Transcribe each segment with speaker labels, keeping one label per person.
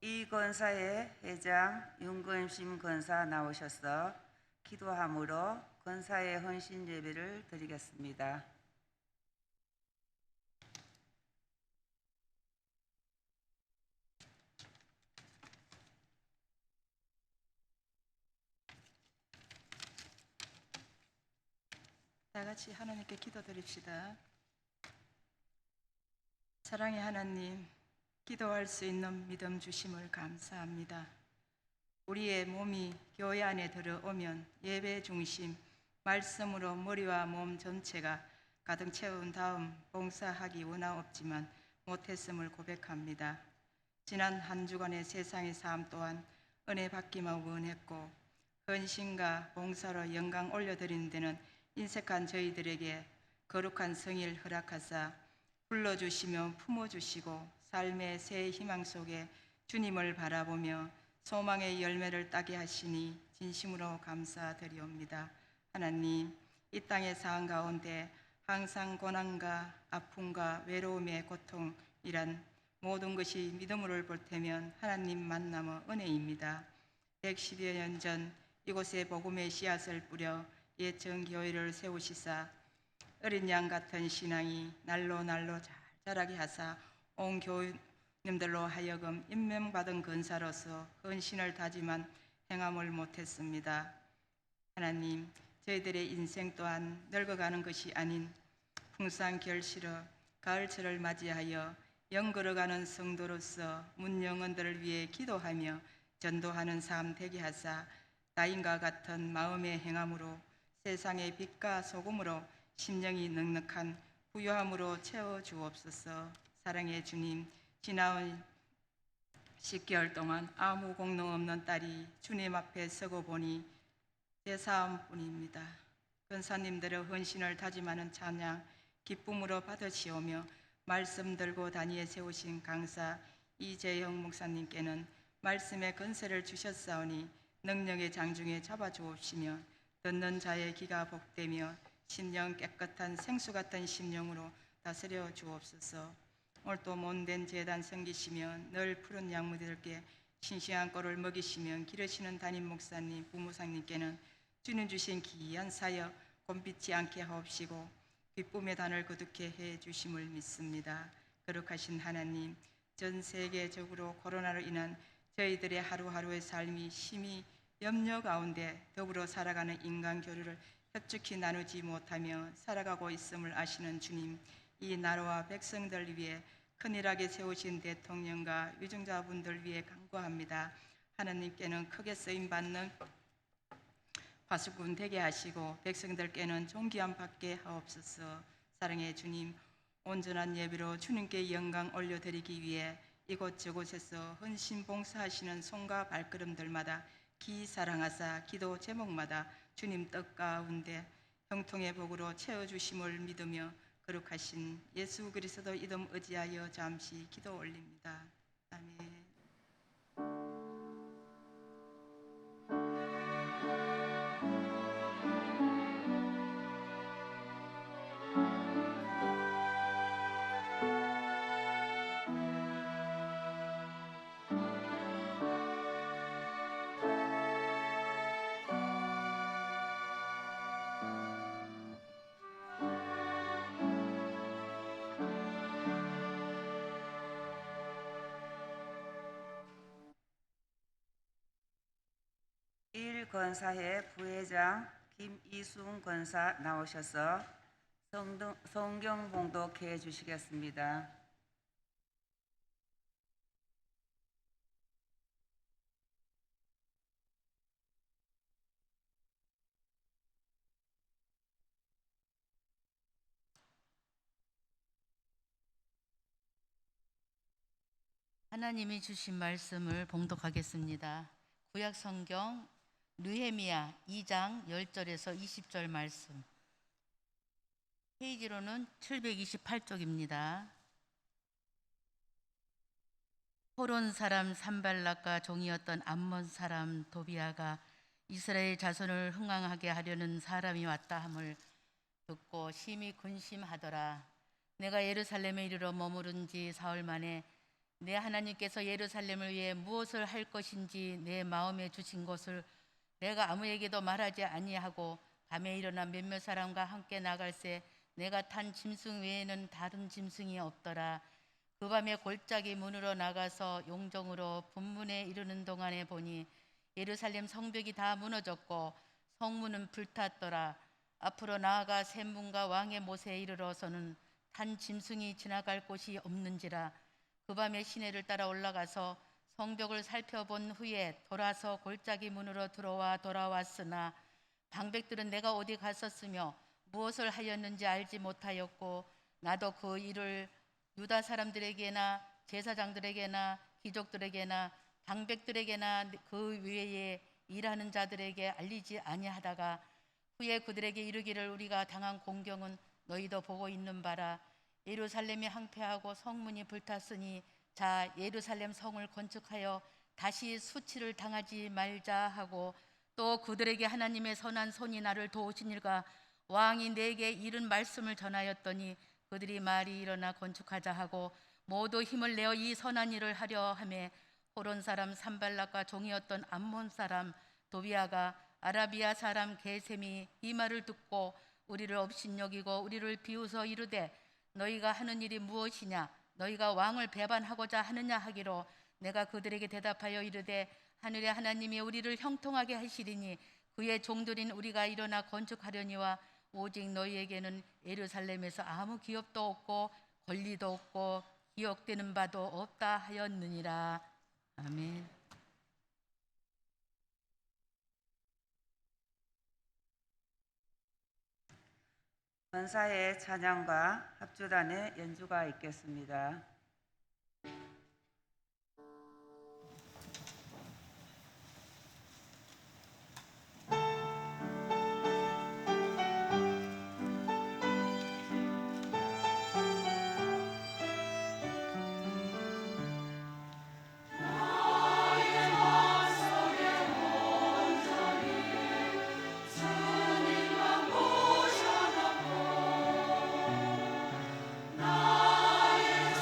Speaker 1: 이 권사의 회장 윤건심 권사 나오셔서 기도함으로 권사의 헌신 예배를 드리겠습니다.
Speaker 2: 다 같이 하나님께 기도드립시다. 사랑의 하나님, 기도할 수 있는 믿음 주심을 감사합니다. 우리의 몸이 교회 안에 들어오면 예배 중심, 말씀으로 머리와 몸 전체가 가득 채운 다음 봉사하기 원하옵지만 못했음을 고백합니다. 지난 한 주간의 세상의 삶 또한 은혜 받기만 원했고 헌신과 봉사로 영광 올려드리는 데는 인색한 저희들에게 거룩한 성의를 허락하사 불러주시며 품어주시고 삶의 새 희망 속에 주님을 바라보며 소망의 열매를 따게 하시니 진심으로 감사드리옵니다. 하나님, 이 땅의 상황 가운데 항상 고난과 아픔과 외로움의 고통이란 모든 것이 믿음으로 볼 테면 하나님 만남의 은혜입니다. 110여 년 전 이곳에 복음의 씨앗을 뿌려 옛 정교회를 세우시사 어린 양 같은 신앙이 날로 잘 자라게 하사 온 교우님들로 하여금 임명받은 권사로서 헌신을 다짐한 행함을 못했습니다. 하나님, 저희들의 인생 또한 늙어가는 것이 아닌 풍성 결실어 가을철을 맞이하여 영걸어가는 성도로서 문영혼들을 위해 기도하며 전도하는 삶 되게 하사 나인과 같은 마음의 행함으로 세상의 빛과 소금으로 심령이 넉넉한 부요함으로 채워주옵소서. 사랑의 주님, 지나온 10개월 동안 아무 공로 없는 딸이 주님 앞에 서고 보니 제사함뿐입니다. 권사님들의 헌신을 다짐하는 찬양 기쁨으로 받으시오며 말씀 들고 다니에 세우신 강사 이재영 목사님께는 말씀의 건세를 주셨사오니 능력의 장중에 잡아주옵시며 듣는 자의 귀가 복되며 심령 깨끗한 생수 같은 심령으로 다스려 주옵소서. 오늘도 몸된 제단 섬기시며 늘 푸른 양무들께 신실한 꼴을 먹이시며 기르시는 담임 목사님, 부목사님께는 주님 주신 귀한 사역 곤빛지 않게 하옵시고 기쁨의 단을 거두게 해 주심을 믿습니다. 거룩하신 하나님, 전 세계적으로 코로나로 인한 저희들의 하루하루의 삶이 심히 염려 가운데 더불어 살아가는 인간 교류를 협축히 나누지 못하며 살아가고 있음을 아시는 주님, 이 나라와 백성들 위해 큰일하게 세우신 대통령과 유정자분들 위해 간구합니다. 하나님께는 크게 쓰임받는 파수꾼 되게 하시고 백성들께는 존귀함 받게 하옵소서. 사랑의 주님, 온전한 예배로 주님께 영광 올려드리기 위해 이곳저곳에서 헌신 봉사하시는 손과 발걸음들마다 기사랑하사 기도 제목마다 주님 뜻 가운데 형통의 복으로 채워주심을 믿으며 거룩하신 예수 그리스도 이름 의지하여 잠시 기도 올립니다. 아멘.
Speaker 1: 일 권사의 부회장 김이순 권사 나오셔서 성경 봉독해 주시겠습니다.
Speaker 3: 하나님이 주신 말씀을 봉독하겠습니다. 구약 성경 느헤미야 2장 10절에서 20절 말씀. 페이지로는 728쪽입니다. 호론 사람 산발락과 종이었던 암몬 사람 도비아가 이스라엘 자손을 흥왕하게 하려는 사람이 왔다 함을 듣고 심히 근심하더라. 내가 예루살렘에 이르러 머무른 지 사흘 만에 내 하나님께서 예루살렘을 위해 무엇을 할 것인지 내 마음에 주신 것을 내가 아무에게도 말하지 아니하고 밤에 일어나 몇몇 사람과 함께 나갈새 내가 탄 짐승 외에는 다른 짐승이 없더라. 그 밤에 골짜기 문으로 나가서 용정으로 분문에 이르는 동안에 보니 예루살렘 성벽이 다 무너졌고 성문은 불탔더라. 앞으로 나아가 샘문과 왕의 못에 이르러서는 탄 짐승이 지나갈 곳이 없는지라. 그 밤에 시내를 따라 올라가서 성벽을 살펴본 후에 돌아서 골짜기 문으로 들어와 돌아왔으나 방백들은 내가 어디 갔었으며 무엇을 하였는지 알지 못하였고 나도 그 일을 유다 사람들에게나 제사장들에게나 귀족들에게나 방백들에게나 그 외에 일하는 자들에게 알리지 아니하다가 후에 그들에게 이르기를 우리가 당한 공경은 너희도 보고 있는 바라. 예루살렘이 항폐하고 성문이 불탔으니 자 예루살렘 성을 건축하여 다시 수치를 당하지 말자 하고 또 그들에게 하나님의 선한 손이 나를 도우시니가 왕이 내게 이른 말씀을 전하였더니 그들이 말이 일어나 건축하자 하고 모두 힘을 내어 이 선한 일을 하려 하매 호론 사람 산발락과 종이었던 암몬 사람 도비아가 아라비아 사람 게셈이 이 말을 듣고 우리를 업신여기고 우리를 비웃어 이르되 너희가 하는 일이 무엇이냐 너희가 왕을 배반하고자 하느냐 하기로 내가 그들에게 대답하여 이르되 하늘의 하나님이 우리를 형통하게 하시리니 그의 종들인 우리가 일어나 건축하려니와 오직 너희에게는 예루살렘에서 아무 기업도 없고 권리도 없고 기억되는 바도 없다 하였느니라. 아멘.
Speaker 1: 권사의 찬양과 합주단의 연주가 있겠습니다.
Speaker 4: 나의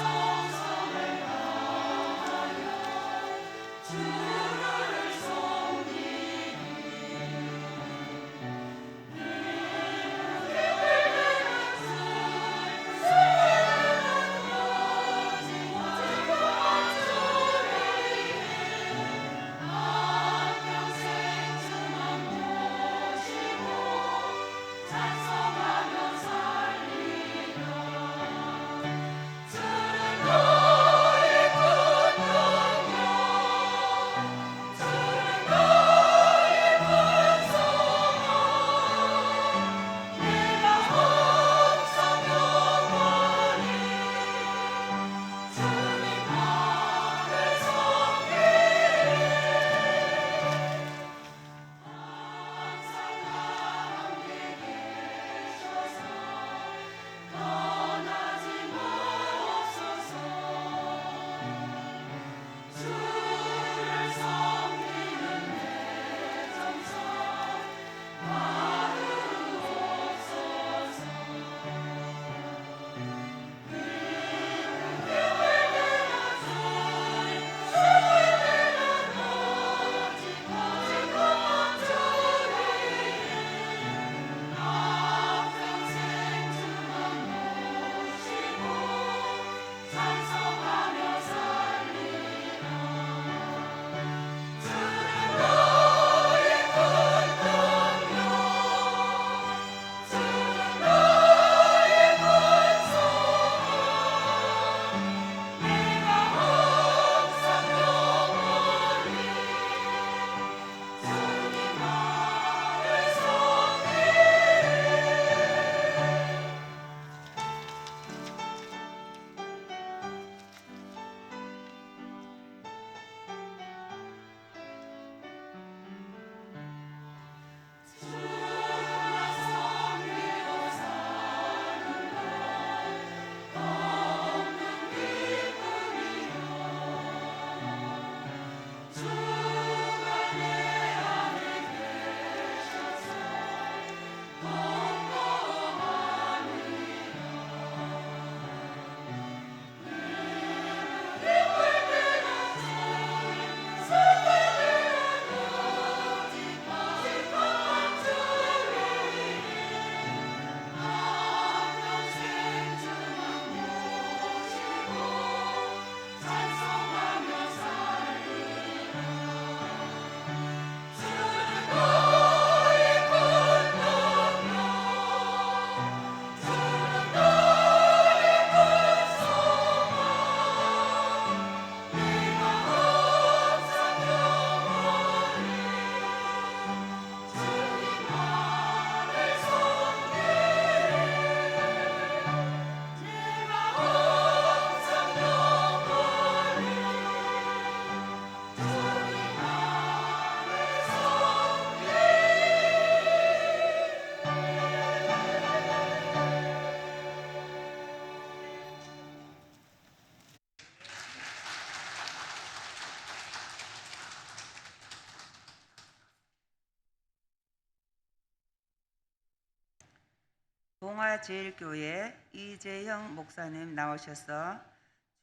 Speaker 1: 봉화제일교회 이재형 목사님 나오셔서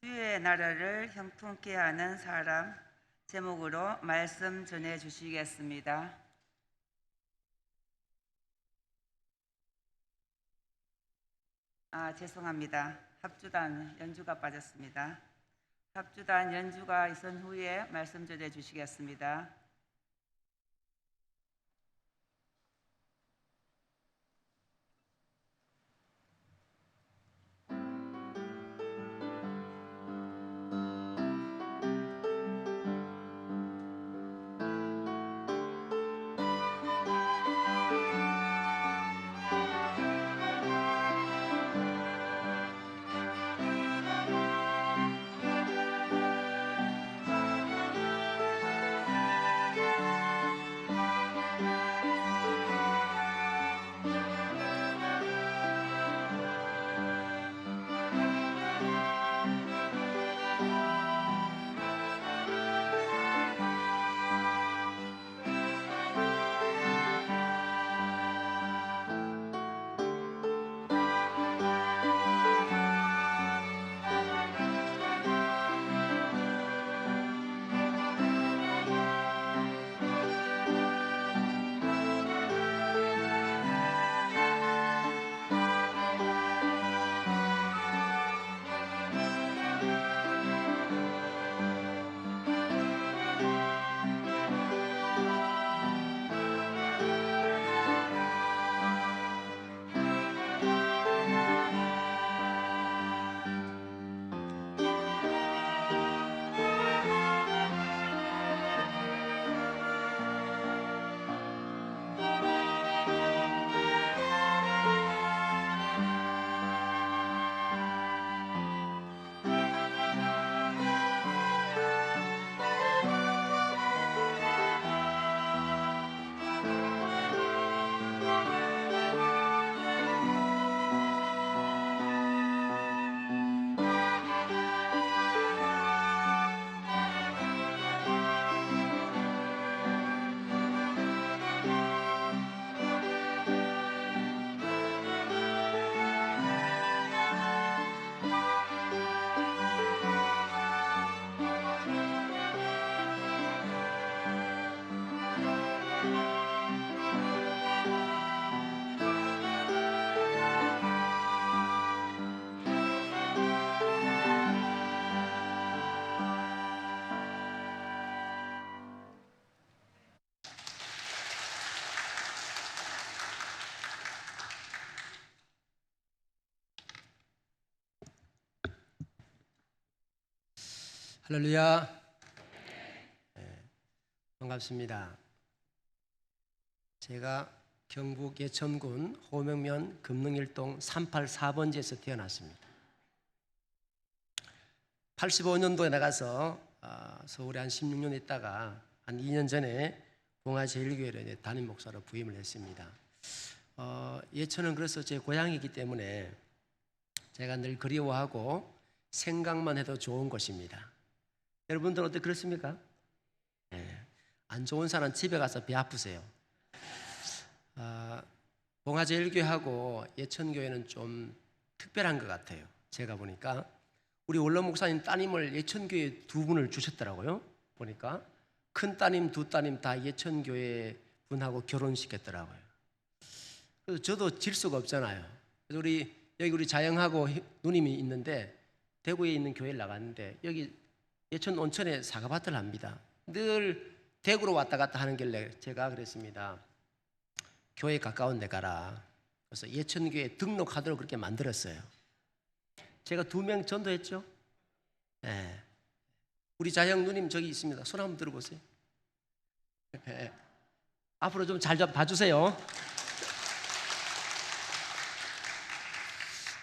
Speaker 1: 주의 나라를 형통케 하는 사람 제목으로 말씀 전해 주시겠습니다. 죄송합니다. 합주단 연주가 빠졌습니다. 합주단 연주가 있은 후에 말씀 전해 주시겠습니다.
Speaker 4: 할렐루야. 반갑습니다. 제가 경북 예천군 호명면 금능일동 384번지에서 태어났습니다. 85년도에 나가서 서울에 한 16년 있다가 한 2년 전에 봉화제일교회로 담임 목사로 부임을 했습니다. 예천은 그래서 제 고향이기 때문에 제가 늘 그리워하고 생각만 해도 좋은 곳입니다. 여러분들 어때 그렇습니까? 안 좋은 사람 집에 가서 배 아프세요. 봉화제일교회하고 예천교회는 좀 특별한 것 같아요. 제가 보니까 우리 원로 목사님 따님을 예천교회 두 분을 주셨더라고요. 보니까 큰 따님 두 따님 다 예천교회 분하고 결혼시켰더라고요. 그래서 저도 질 수가 없잖아요. 그래서 여기 우리 자영하고 누님이 있는데 대구에 있는 교회를 나갔는데 여기 예천 온천에 사과밭을 합니다. 늘 대구로 왔다 갔다 하는 길래 제가 그랬습니다. 교회 가까운 데 가라. 그래서 예천교회 등록하도록 그렇게 만들었어요. 제가 2명 전도했죠. 네. 우리 자영 누님 저기 있습니다. 손 한번 들어보세요. 네. 앞으로 좀 잘 봐주세요.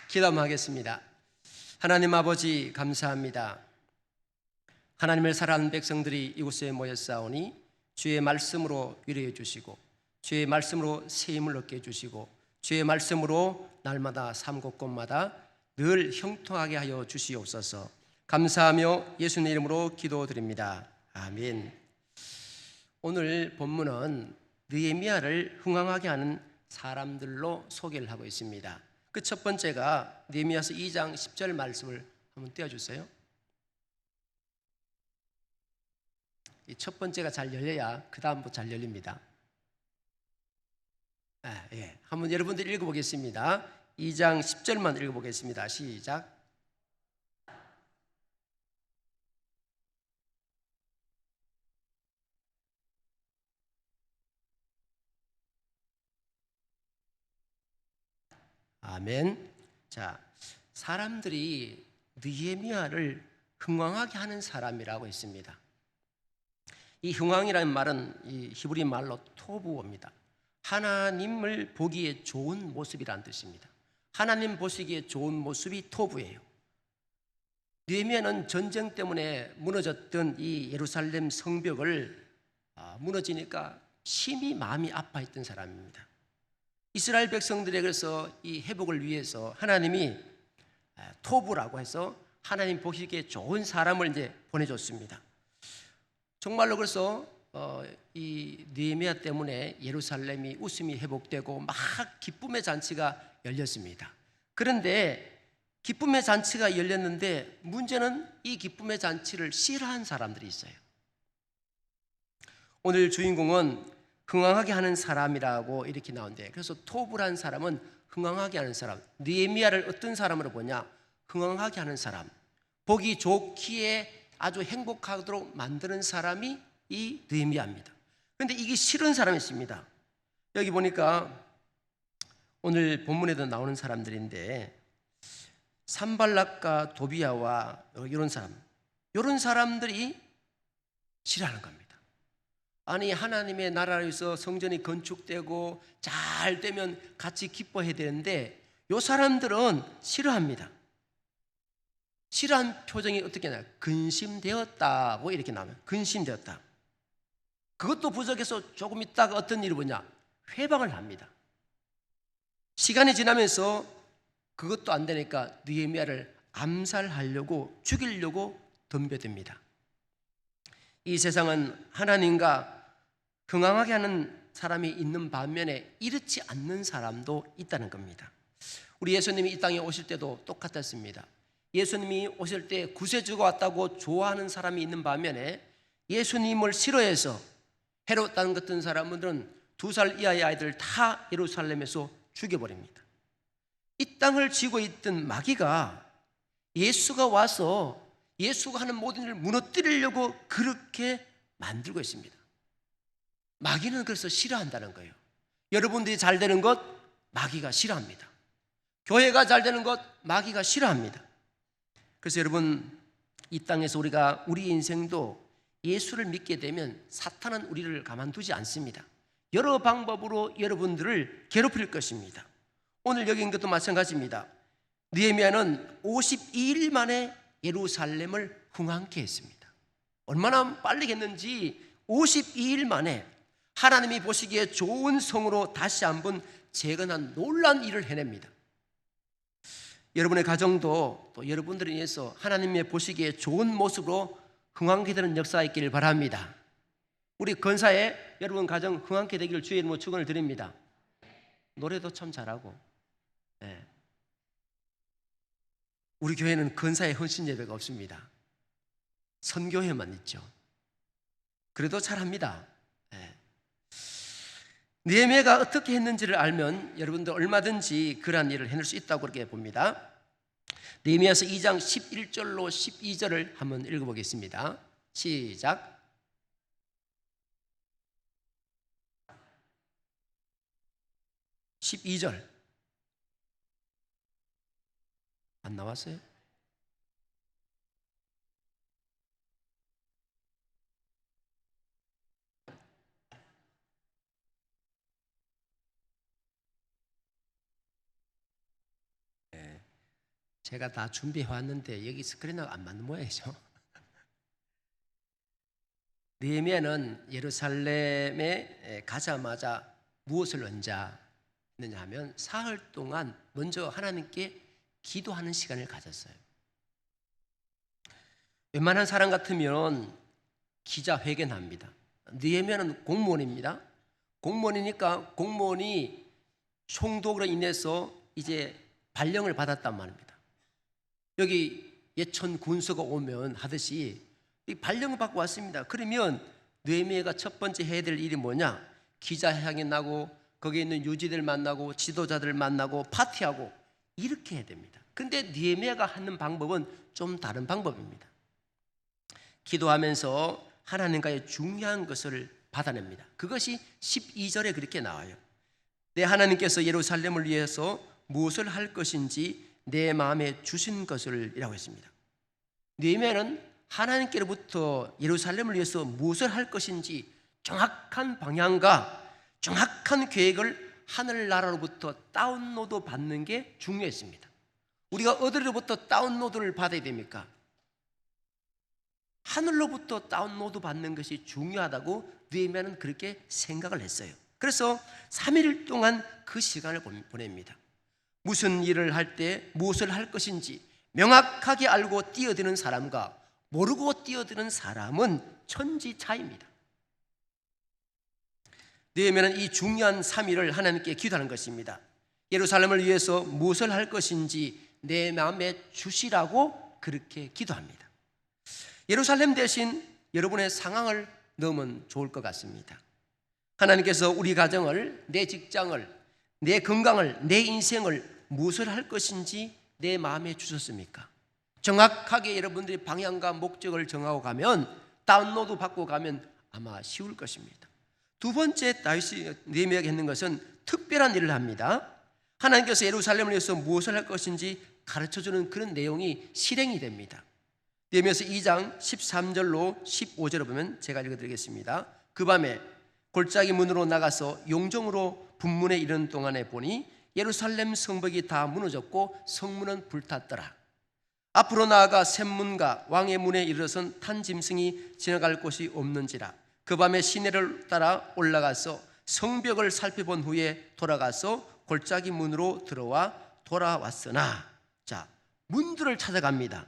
Speaker 4: 기도하겠습니다. 하나님 아버지 감사합니다. 하나님을 사랑하는 백성들이 이곳에 모였사오니 주의 말씀으로 위로해 주시고 주의 말씀으로 새 힘을 얻게 해주시고 주의 말씀으로 날마다 삶 곳곳마다 늘 형통하게 하여 주시옵소서. 감사하며 예수님 이름으로 기도드립니다. 아멘. 오늘 본문은 느헤미야를 흥황하게 하는 사람들로 소개를 하고 있습니다. 그 첫 번째가 느헤미야서 2장 10절 말씀을 한번 띄워주세요. 이 첫 번째가 잘 열려야 그 다음부터 잘 열립니다. 한번 여러분들 읽어보겠습니다. 2장 10절만 읽어보겠습니다. 시작. 아멘. 자, 사람들이 느헤미야를 흥왕하게 하는 사람이라고 했습니다. 이 흥왕이라는 말은 이 히브리 말로 토부어입니다. 하나님을 보기에 좋은 모습이라는 뜻입니다. 하나님 보시기에 좋은 모습이 토부예요. 느헤미야는 전쟁 때문에 무너졌던 이 예루살렘 성벽을 무너지니까 심히 마음이 아파했던 사람입니다. 이스라엘 백성들에게서 이 회복을 위해서 하나님이 토부라고 해서 하나님 보시기에 좋은 사람을 이제 보내줬습니다. 정말로 그래서 이 느헤미야 때문에 예루살렘이 웃음이 회복되고 막 기쁨의 잔치가 열렸습니다. 그런데 기쁨의 잔치가 열렸는데 문제는 이 기쁨의 잔치를 싫어한 사람들이 있어요. 오늘 주인공은 흥왕하게 하는 사람이라고 이렇게 나오는데, 그래서 토부란 사람은 흥왕하게 하는 사람, 느헤미야를 어떤 사람으로 보냐? 흥왕하게 하는 사람, 보기 좋기에 아주 행복하도록 만드는 사람이 이 느헤미야입니다. 그런데 이게 싫은 사람이 있습니다. 여기 보니까 오늘 본문에도 나오는 사람들인데 산발락과 도비야와 이런 사람들이 싫어하는 겁니다. 아니, 하나님의 나라에서 성전이 건축되고 잘 되면 같이 기뻐해야 되는데 이 사람들은 싫어합니다. 싫어한 표정이 어떻게 나요? 근심되었다고 이렇게 나오면 근심되었다. 그것도 부족해서 조금 있다가 어떤 일이 뭐냐? 회방을 합니다. 시간이 지나면서 그것도 안 되니까 느헤미야를 암살하려고 죽이려고 덤벼듭니다. 이 세상은 하나님과 흥왕하게 하는 사람이 있는 반면에 이렇지 않는 사람도 있다는 겁니다. 우리 예수님이 이 땅에 오실 때도 똑같았습니다. 예수님이 오실 때 구세주가 왔다고 좋아하는 사람이 있는 반면에 예수님을 싫어해서 헤롯 같은 사람들은 2살 이하의 아이들을 다 예루살렘에서 죽여버립니다. 이 땅을 쥐고 있던 마귀가 예수가 와서 예수가 하는 모든 일을 무너뜨리려고 그렇게 만들고 있습니다. 마귀는 그래서 싫어한다는 거예요. 여러분들이 잘 되는 것 마귀가 싫어합니다. 교회가 잘 되는 것 마귀가 싫어합니다. 그래서 여러분, 이 땅에서 우리가 우리 인생도 예수를 믿게 되면 사탄은 우리를 가만두지 않습니다. 여러 방법으로 여러분들을 괴롭힐 것입니다. 오늘 여기 있는 것도 마찬가지입니다. 느헤미야는 52일 만에 예루살렘을 흥왕케 했습니다. 얼마나 빨리 했는지 52일 만에 하나님이 보시기에 좋은 성으로 다시 한번 재건한 놀라운 일을 해냅니다. 여러분의 가정도 또 여러분들을 위해서 하나님의 보시기에 좋은 모습으로 흥왕케 되는 역사가 있기를 바랍니다. 우리 건사에 여러분 가정 흥왕케 되기를 주의 이름으로 축원을 드립니다. 노래도 참 잘하고, 우리 교회는 건사에 헌신 예배가 없습니다. 선교회만 있죠. 그래도 잘합니다. 느헤미야가 어떻게 했는지를 알면 여러분도 얼마든지 그러한 일을 해낼 수 있다고 그렇게 봅니다. 느헤미야서 2장 11절로 12절을 한번 읽어보겠습니다. 시작. (12절) 안 나왔어요? 제가 다 준비해 왔는데 여기 스크린하고 안 맞는 모양이죠. 느헤미야는 예루살렘에 가자마자 무엇을 언제 했느냐 하면 사흘 동안 먼저 하나님께 기도하는 시간을 가졌어요. 웬만한 사람 같으면 기자회견합니다. 느헤미야는 공무원입니다. 공무원이니까 공무원이 총독으로 인해서 이제 발령을 받았단 말입니다. 여기 예천 군수가 오면 하듯이 이 발령을 받고 왔습니다. 그러면 느헤미야가 첫 번째 해야 될 일이 뭐냐? 기자회견 나고 거기에 있는 유지들 만나고 지도자들 만나고 파티하고 이렇게 해야 됩니다. 그런데 느헤미야가 하는 방법은 좀 다른 방법입니다. 기도하면서 하나님과의 중요한 것을 받아냅니다. 그것이 12절에 그렇게 나와요. 내 하나님께서 예루살렘을 위해서 무엇을 할 것인지 내 마음에 주신 것을 이라고 했습니다. 느헤미야는 하나님께로부터 예루살렘을 위해서 무엇을 할 것인지 정확한 방향과 정확한 계획을 하늘나라로부터 다운로드 받는 게 중요했습니다. 우리가 어디로부터 다운로드를 받아야 됩니까? 하늘로부터 다운로드 받는 것이 중요하다고 느헤미야는 그렇게 생각을 했어요. 그래서 3일 동안 그 시간을 보냅니다. 무슨 일을 할 때 무엇을 할 것인지 명확하게 알고 뛰어드는 사람과 모르고 뛰어드는 사람은 천지 차이입니다. 느헤미야는 이 중요한 3일을 하나님께 기도하는 것입니다. 예루살렘을 위해서 무엇을 할 것인지 내 마음에 주시라고 그렇게 기도합니다. 예루살렘 대신 여러분의 상황을 넣으면 좋을 것 같습니다. 하나님께서 우리 가정을, 내 직장을, 내 건강을, 내 인생을 무엇을 할 것인지 내 마음에 주셨습니까? 정확하게 여러분들이 방향과 목적을 정하고 가면, 다운로드 받고 가면 아마 쉬울 것입니다. 두 번째 다윗이 느헤미야에게 했는 것은 특별한 일을 합니다. 하나님께서 예루살렘을 위해서 무엇을 할 것인지 가르쳐주는 그런 내용이 실행이 됩니다. 느헤미야서 2장 13절로 15절을 보면 제가 읽어드리겠습니다. 그 밤에 골짜기 문으로 나가서 용정으로 분문에 이르는 동안에 보니 예루살렘 성벽이 다 무너졌고 성문은 불탔더라. 앞으로 나아가 샘문과 왕의 문에 이르러선 탄 짐승이 지나갈 곳이 없는지라. 그 밤에 시내를 따라 올라가서 성벽을 살펴본 후에 돌아가서 골짜기 문으로 들어와 돌아왔으나, 자, 문들을 찾아갑니다.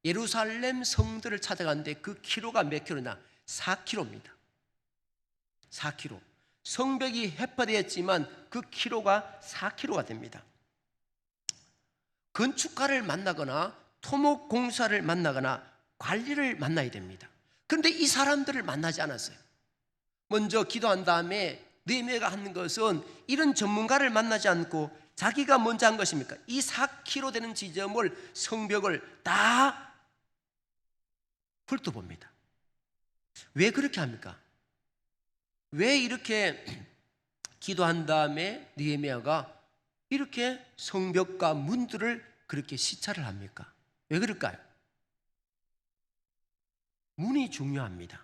Speaker 4: 예루살렘 성들을 찾아갔는데 그 키로가 몇 킬로냐? 4킬로입니다. 4킬로. 성벽이 해파되었지만 그 키로가 4킬로가 됩니다. 건축가를 만나거나 토목공사를 만나거나 관리를 만나야 됩니다. 그런데 이 사람들을 만나지 않았어요. 먼저 기도한 다음에 느헤미야가 하는 것은 이런 전문가를 만나지 않고 자기가 먼저 한 것입니까? 이 4km 되는 지점을, 성벽을 다 훑어봅니다. 왜 그렇게 합니까? 왜 이렇게 기도한 다음에 느헤미야가 이렇게 성벽과 문들을 그렇게 시찰을 합니까? 왜 그럴까요? 문이 중요합니다.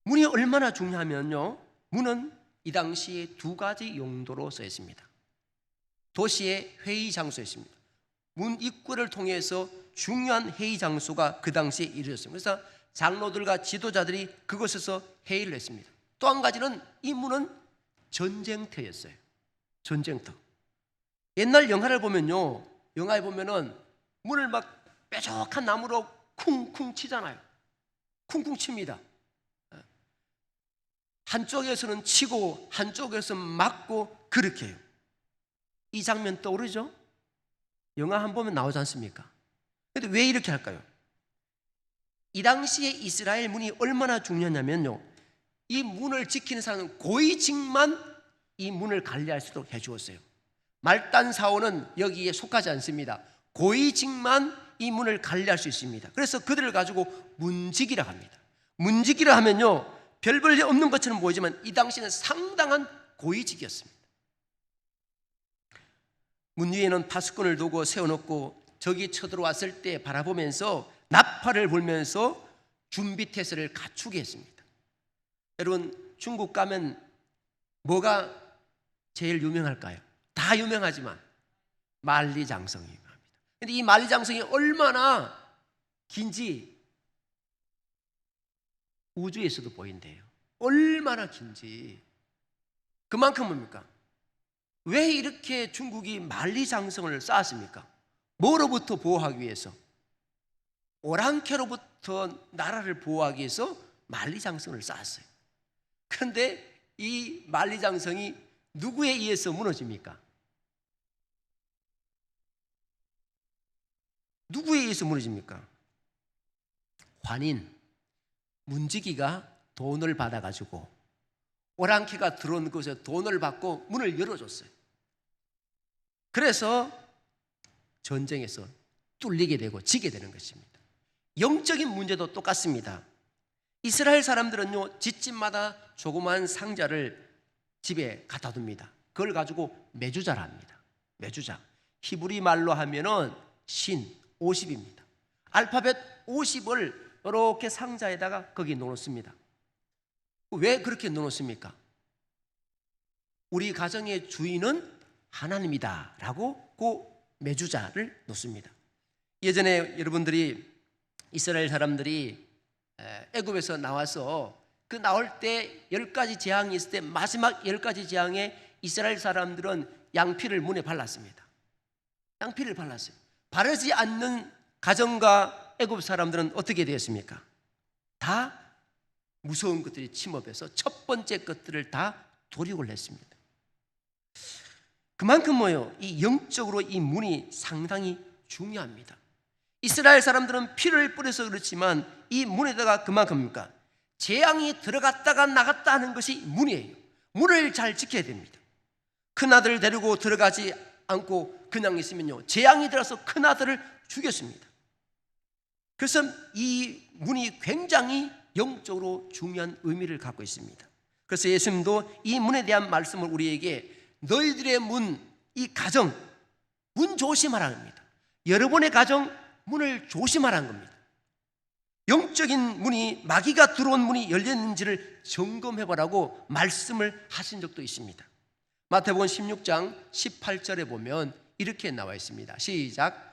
Speaker 4: 문이 얼마나 중요하면요, 문은 이 당시에 두 가지 용도로 쓰였습니다. 도시의 회의 장소였습니다. 문 입구를 통해서 중요한 회의 장소가 그 당시에 이루어졌습니다. 그래서 장로들과 지도자들이 그곳에서 회의를 했습니다. 또 한 가지는 이 문은 전쟁터였어요. 전쟁터. 옛날 영화를 보면요, 영화에 보면은 문을 막 뾰족한 나무로 쿵쿵 치잖아요. 쿵쿵 칩니다. 한쪽에서는 치고 한쪽에서는 맞고 그렇게 해요. 이 장면 떠오르죠? 영화 한 번 보면 나오지 않습니까? 그런데 왜 이렇게 할까요? 이 당시에 이스라엘 문이 얼마나 중요하냐면요, 이 문을 지키는 사람은 고위직만 이 문을 관리할 수 있도록 해주었어요. 말단 사원은 여기에 속하지 않습니다. 고위직만 이 문을 관리할 수 있습니다. 그래서 그들을 가지고 문직이라 합니다. 문직이라 하면요, 별 볼 일 없는 것처럼 보이지만 이 당시에는 상당한 고위직이었습니다. 문 위에는 파수꾼을 두고 세워놓고 적이 쳐들어왔을 때 바라보면서 나팔을 불면서 준비태세를 갖추게 했습니다. 여러분, 중국 가면 뭐가 제일 유명할까요? 다 유명하지만 만리장성이 유명합니다. 그런데 이 만리장성이 얼마나 긴지 우주에서도 보인대요. 얼마나 긴지. 그만큼 뭡니까? 왜 이렇게 중국이 만리장성을 쌓았습니까? 뭐로부터 보호하기 위해서? 오랑캐로부터 나라를 보호하기 위해서 만리장성을 쌓았어요. 그런데 이 만리장성이 누구에 의해서 무너집니까? 누구에 의해서 무너집니까? 환인, 문지기가 돈을 받아가지고 오랑캐가 들어온 곳에 돈을 받고 문을 열어줬어요. 그래서 전쟁에서 뚫리게 되고 지게 되는 것입니다. 영적인 문제도 똑같습니다. 이스라엘 사람들은요, 집집마다 조그마한 상자를 집에 갖다 둡니다. 그걸 가지고 메주자라 합니다. 메주자. 히브리 말로 하면은 신 50입니다. 알파벳 50을 이렇게 상자에다가 거기 넣습니다. 왜 그렇게 넣습니까? 우리 가정의 주인은 하나님이다 라고 그 메주자를 놓습니다. 예전에 여러분들이 이스라엘 사람들이 애굽에서 나와서 그 나올 때 10가지 재앙이 있을 때 마지막 10가지 재앙에 이스라엘 사람들은 양피를 문에 발랐습니다. 양피를 발랐어요. 바르지 않는 가정과 애굽 사람들은 어떻게 되었습니까? 다 무서운 것들이 침입해서 첫 번째 것들을 다 도륙을 했습니다. 그만큼 뭐예요? 이 영적으로 이 문이 상당히 중요합니다. 이스라엘 사람들은 피를 뿌려서 그렇지만 이 문에다가 그만큼입니까? 재앙이 들어갔다가 나갔다 하는 것이 문이에요. 문을 잘 지켜야 됩니다. 큰아들 데리고 들어가지 않고 그냥 있으면요, 재앙이 들어서 큰아들을 죽였습니다. 그래서 이 문이 굉장히 영적으로 중요한 의미를 갖고 있습니다. 그래서 예수님도 이 문에 대한 말씀을 우리에게 너희들의 문, 이 가정, 문 조심하라는 겁니다. 여러분의 가정 문을 조심하라는 겁니다. 영적인 문이, 마귀가 들어온 문이 열렸는지를 점검해보라고 말씀을 하신 적도 있습니다. 마태복음 16장 18절에 보면 이렇게 나와 있습니다. 시작.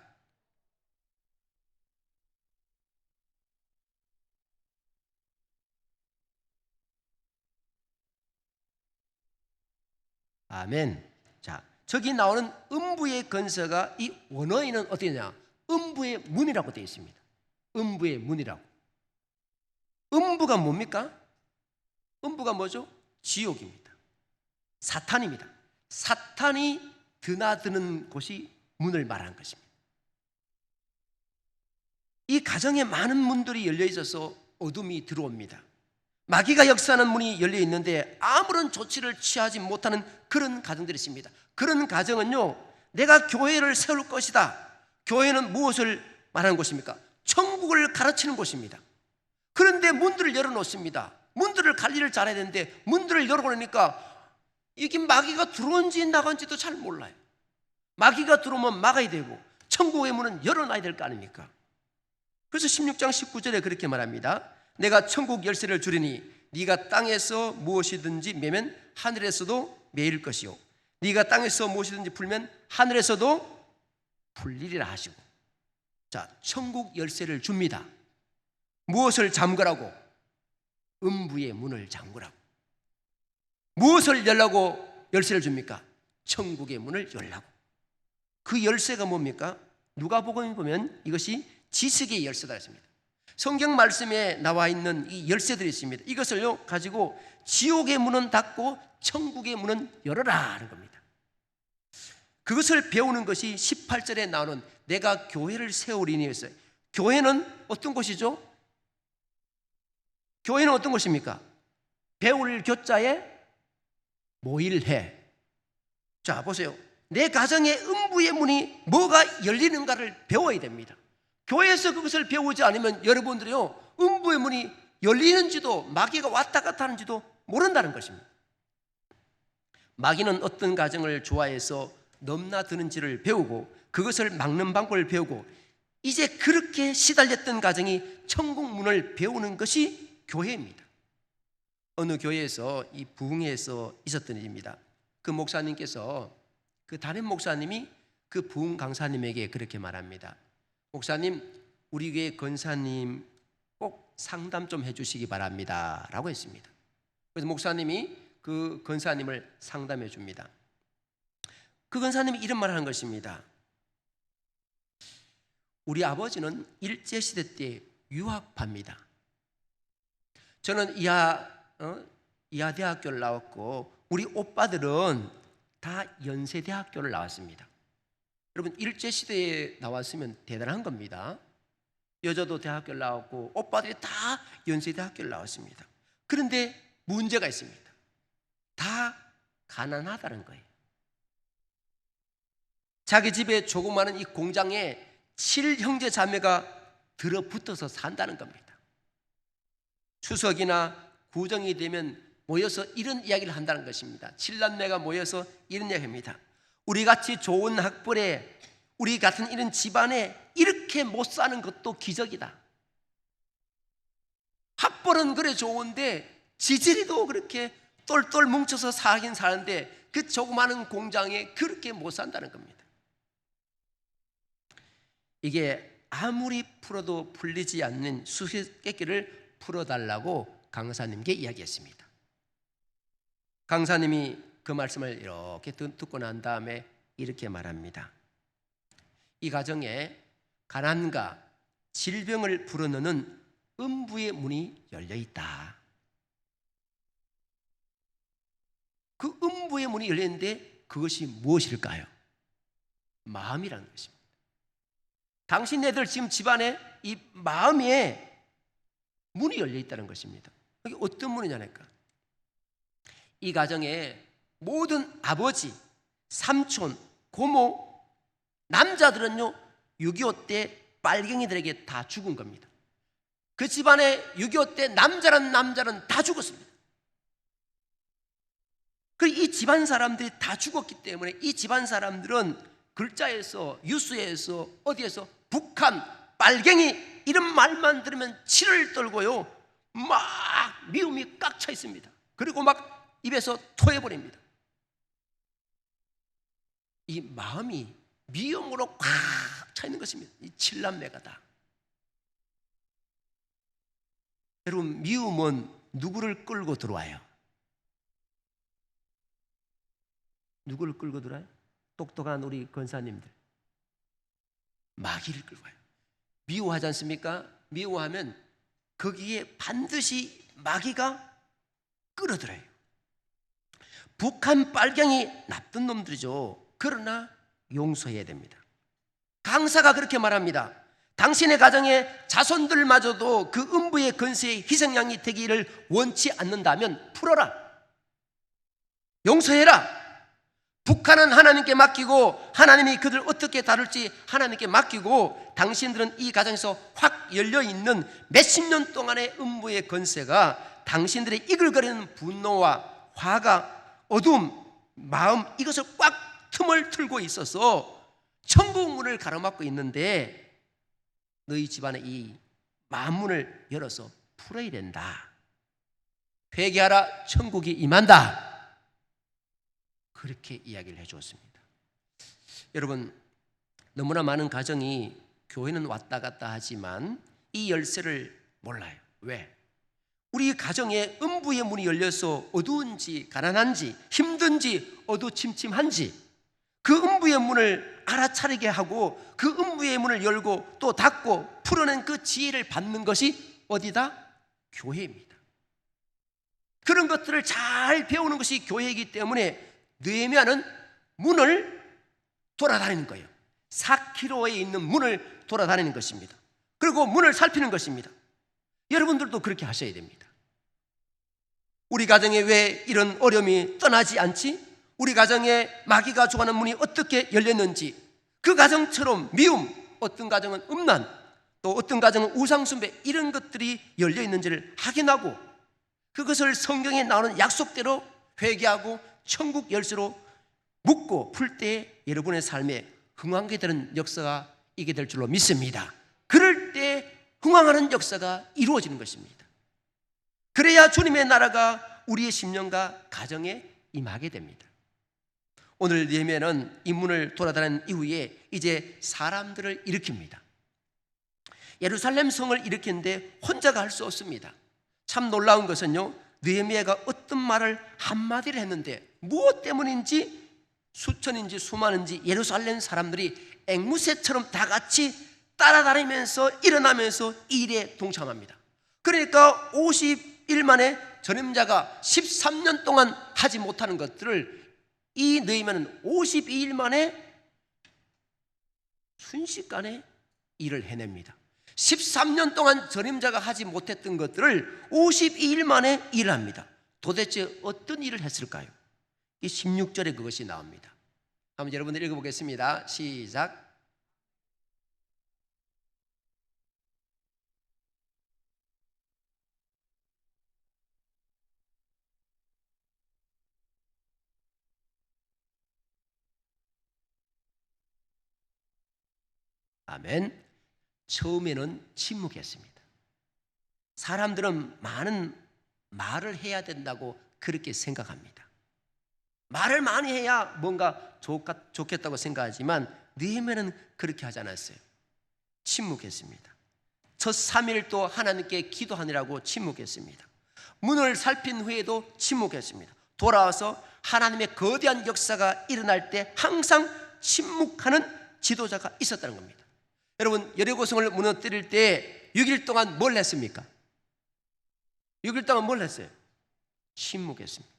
Speaker 4: 아멘. 자, 저기 나오는 음부의 근서가 이 원어에는 어떻게 되냐? 음부의 문이라고 되어 있습니다. 음부의 문이라고. 음부가 뭡니까? 음부가 뭐죠? 지옥입니다. 사탄입니다. 사탄이 드나드는 곳이 문을 말하는 것입니다. 이 가정에 많은 문들이 열려 있어서 어둠이 들어옵니다. 마귀가 역사하는 문이 열려 있는데 아무런 조치를 취하지 못하는 그런 가정들이 있습니다. 그런 가정은요, 내가 교회를 세울 것이다. 교회는 무엇을 말하는 곳입니까? 천국을 가르치는 곳입니다. 그런데 문들을 열어놓습니다. 문들을 관리를 잘해야 되는데 문들을 열어놓으니까 이게 마귀가 들어온지 나간지도 잘 몰라요. 마귀가 들어오면 막아야 되고 천국의 문은 열어놔야 될 거 아닙니까? 그래서 16장 19절에 그렇게 말합니다. 내가 천국 열쇠를 주리니 네가 땅에서 무엇이든지 매면 하늘에서도 매일 것이요 네가 땅에서 무엇이든지 풀면 하늘에서도 풀리리라 하시고. 자, 천국 열쇠를 줍니다. 무엇을 잠그라고? 음부의 문을 잠그라고. 무엇을 열라고 열쇠를 줍니까? 천국의 문을 열라고. 그 열쇠가 뭡니까? 누가복음에 보면 이것이 지식의 열쇠다 했습니다. 성경 말씀에 나와 있는 이 열쇠들이 있습니다. 이것을 가지고 지옥의 문은 닫고 천국의 문은 열어라 하는 겁니다. 그것을 배우는 것이 18절에 나오는 내가 교회를 세우리니 했어요. 교회는 어떤 곳이죠? 교회는 어떤 곳입니까? 배울 교자에 모일해. 자, 보세요. 내 가정의 음부의 문이 뭐가 열리는가를 배워야 됩니다. 교회에서 그것을 배우지 않으면 여러분들이요, 음부의 문이 열리는지도 마귀가 왔다 갔다 하는지도 모른다는 것입니다. 마귀는 어떤 가정을 좋아해서 넘나드는지를 배우고 그것을 막는 방법을 배우고 이제 그렇게 시달렸던 가정이 천국 문을 배우는 것이 교회입니다. 어느 교회에서 이 부흥회에서 있었던 일입니다. 그 목사님께서, 그 담임 목사님이 그 부흥 강사님에게 그렇게 말합니다. 목사님, 우리 교회 권사님 꼭 상담 좀 해주시기 바랍니다 라고 했습니다. 그래서 목사님이 그 권사님을 상담해 줍니다. 그 권사님이 이런 말을 하는 것입니다. 우리 아버지는 일제시대 때 유학파입니다. 저는 이하대학교를 나왔고 우리 오빠들은 다 연세대학교를 나왔습니다. 여러분 일제시대에 나왔으면 대단한 겁니다. 여자도 대학교를 나왔고 오빠들이 다 연세대학교를 나왔습니다. 그런데 문제가 있습니다. 다 가난하다는 거예요. 자기 집에 조그마한 이 공장에 7형제 자매가 들어붙어서 산다는 겁니다. 추석이나 구정이 되면 모여서 이런 이야기를 한다는 것입니다. 7남매가 모여서 이런 이야기합니다. 우리같이 좋은 학벌에 우리 같은 이런 집안에 이렇게 못 사는 것도 기적이다. 학벌은 그래 좋은데 지지리도 그렇게 똘똘 뭉쳐서 살긴 사는데 그 조그마한 공장에 그렇게 못 산다는 겁니다. 이게 아무리 풀어도 풀리지 않는 수수께끼를 풀어달라고 강사님께 이야기했습니다. 강사님이 그 말씀을 이렇게 듣고 난 다음에 이렇게 말합니다. 이 가정에 가난과 질병을 불어넣는 음부의 문이 열려 있다. 그 음부의 문이 열려 있는데 그것이 무엇일까요? 마음이라는 것입니다. 당신네들 지금 집안에 이 마음에 문이 열려 있다는 것입니다. 이게 어떤 문이냐니까. 이 가정에 모든 아버지, 삼촌, 고모, 남자들은요 6.25 때 빨갱이들에게 다 죽은 겁니다. 그 집안에 6.25 때 남자는 다 죽었습니다. 그리고 이 집안 사람들이 다 죽었기 때문에 이 집안 사람들은 글자에서 뉴스에서 어디에서 북한 빨갱이 이런 말만 들으면 치를 떨고요 막 미움이 꽉 차 있습니다. 그리고 막 입에서 토해버립니다. 이 마음이 미움으로 꽉 차 있는 것입니다. 이 7남매가 다. 여러분 미움은 누구를 끌고 들어와요? 누구를 끌고 들어와요? 똑똑한 우리 권사님들. 마귀를 끌고 와요. 미워하지 않습니까? 미워하면 거기에 반드시 마귀가 끌어들어요. 북한 빨갱이 나쁜 놈들이죠. 그러나 용서해야 됩니다. 강사가 그렇게 말합니다. 당신의 가정에 자손들마저도 그 음부의 건세의 희생양이 되기를 원치 않는다면 풀어라. 용서해라. 북한은 하나님께 맡기고 하나님이 그들 어떻게 다룰지 하나님께 맡기고 당신들은 이 가정에서 확 열려있는 몇십 년 동안의 음부의 건세가 당신들의 이글거리는 분노와 화가 어두움, 마음 이것을 꽉 틈을 틀고 있어서 천국 문을 가로막고 있는데 너희 집안의 이 마음문을 열어서 풀어야 된다. 회개하라 천국이 임한다. 그렇게 이야기를 해주었습니다. 여러분 너무나 많은 가정이 교회는 왔다 갔다 하지만 이 열쇠를 몰라요. 왜? 우리 가정에 음부의 문이 열려서 어두운지 가난한지 힘든지 어두침침한지 그 음부의 문을 알아차리게 하고 그 음부의 문을 열고 또 닫고 풀어낸 그 지혜를 받는 것이 어디다? 교회입니다. 그런 것들을 잘 배우는 것이 교회이기 때문에 느헤미야는 문을 돌아다니는 거예요. 4km에 있는 문을 돌아다니는 것입니다. 그리고 문을 살피는 것입니다. 여러분들도 그렇게 하셔야 됩니다. 우리 가정에 왜 이런 어려움이 떠나지 않지? 우리 가정에 마귀가 좋아하는 문이 어떻게 열렸는지 그 가정처럼 미움, 어떤 가정은 음란, 또 어떤 가정은 우상숭배 이런 것들이 열려 있는지를 확인하고 그것을 성경에 나오는 약속대로 회개하고 천국 열쇠로 묶고 풀 때 여러분의 삶에 흥황하게 되는 역사가 있게 될 줄로 믿습니다. 그럴 때 흥황하는 역사가 이루어지는 것입니다. 그래야 주님의 나라가 우리의 심령과 가정에 임하게 됩니다. 오늘 느헤미야는 이 문을 돌아다닌 이후에 이제 사람들을 일으킵니다. 예루살렘 성을 일으키는데 혼자가 할 수 없습니다. 참 놀라운 것은요, 느헤미야가 어떤 말을 한마디를 했는데 무엇 때문인지 수천인지 수만인지 예루살렘 사람들이 앵무새처럼 다 같이 따라다니면서 일어나면서 이 일에 동참합니다. 그러니까 50일 만에 전임자가 13년 동안 하지 못하는 것들을 이 느헤미야는 52일 만에 순식간에 일을 해냅니다. 13년 동안 전임자가 하지 못했던 것들을 52일 만에 일합니다. 도대체 어떤 일을 했을까요? 이 16절에 그것이 나옵니다. 한번 여러분들 읽어보겠습니다. 시작. 아멘. 처음에는 침묵했습니다. 사람들은 많은 말을 해야 된다고 그렇게 생각합니다. 말을 많이 해야 뭔가 좋겠다고 생각하지만 느헤미야는 그렇게 하지 않았어요. 침묵했습니다. 첫 3일도 하나님께 기도하느라고 침묵했습니다. 문을 살핀 후에도 침묵했습니다. 돌아와서 하나님의 거대한 역사가 일어날 때 항상 침묵하는 지도자가 있었다는 겁니다. 여러분, 여리고성을 무너뜨릴 때 6일 동안 뭘 했습니까? 6일 동안 뭘 했어요? 침묵했습니다.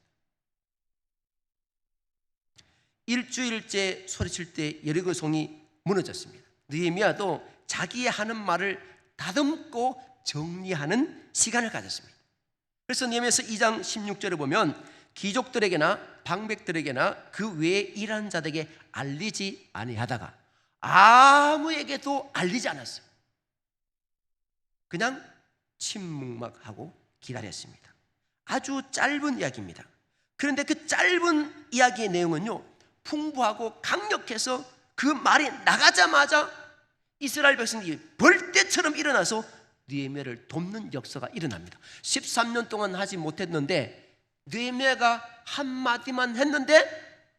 Speaker 4: 일주일째 소리칠 때 여리고성이 무너졌습니다. 느헤미야도 자기의 하는 말을 다듬고 정리하는 시간을 가졌습니다. 그래서 느헤미야서 2장 16절에 보면 귀족들에게나 방백들에게나 그 외에 일하는 자들에게 알리지 아니하다가 아무에게도 알리지 않았어요. 그냥 침묵만 하고 기다렸습니다. 아주 짧은 이야기입니다. 그런데 그 짧은 이야기의 내용은요, 풍부하고 강력해서 그 말이 나가자마자 이스라엘 백성이 벌떼처럼 일어나서 느헤미야를 돕는 역사가 일어납니다. 13년 동안 하지 못했는데 느헤미야가 한마디만 했는데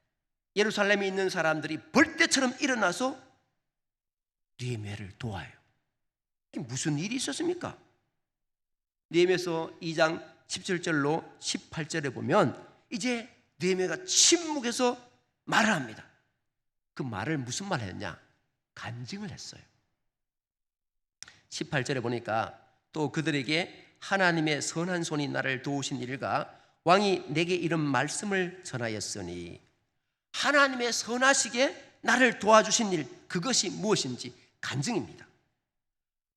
Speaker 4: 예루살렘에 있는 사람들이 벌떼처럼 일어나서 느헤미야를 도와요. 이게 무슨 일이 있었습니까? 느헤미야서 2장 17절로 18절에 보면 이제 느헤미야가 침묵해서 말을 합니다. 그 말을 무슨 말을 했냐? 간증을 했어요. 18절에 보니까 또 그들에게 하나님의 선한 손이 나를 도우신 일과 왕이 내게 이런 말씀을 전하였으니 하나님의 선하시게 나를 도와주신 일, 그것이 무엇인지 간증입니다.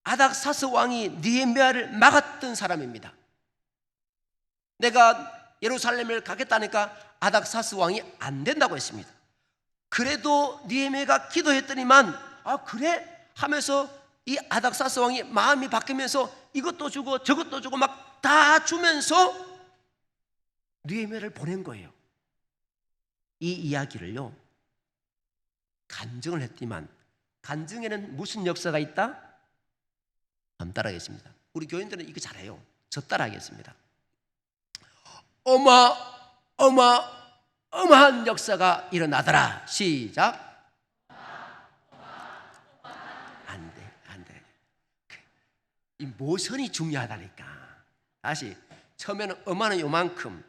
Speaker 4: 아닥사스 왕이 느헤미야를 막았던 사람입니다. 내가 예루살렘을 가겠다니까 아닥사스 왕이 안 된다고 했습니다. 그래도 느헤미야가 기도했더니만 그래 하면서 이 아닥사스 왕이 마음이 바뀌면서 이것도 주고 저것도 주고 막 다 주면서 느헤미야를 보낸 거예요. 이 이야기를요, 간증을 했지만 간증에는 무슨 역사가 있다? 한번 따라하겠습니다. 우리 교인들은 이거 잘해요. 저 따라하겠습니다. 어마어마한 역사가 일어나더라. 시작. 안 돼. 이 모선이 중요하다니까. 다시. 처음에는 어마는 요만큼,